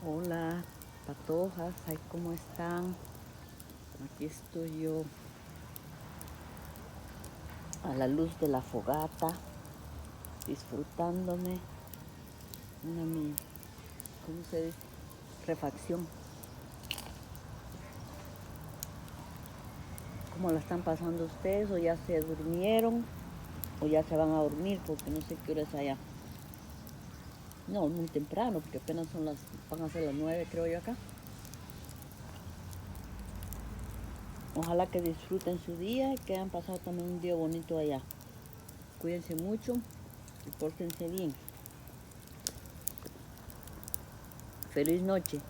Hola, patojas, ay, ¿cómo están? Aquí estoy yo a la luz de la fogata, disfrutándome ¿cómo se dice? Refacción. ¿Cómo la están pasando ustedes? ¿O ya se durmieron? ¿O ya se van a dormir? Porque no sé qué hora es allá. No, muy temprano, porque apenas van a ser las 9, creo yo acá. Ojalá que disfruten su día y que hayan pasado también un día bonito allá. Cuídense mucho y pórtense bien. Feliz noche.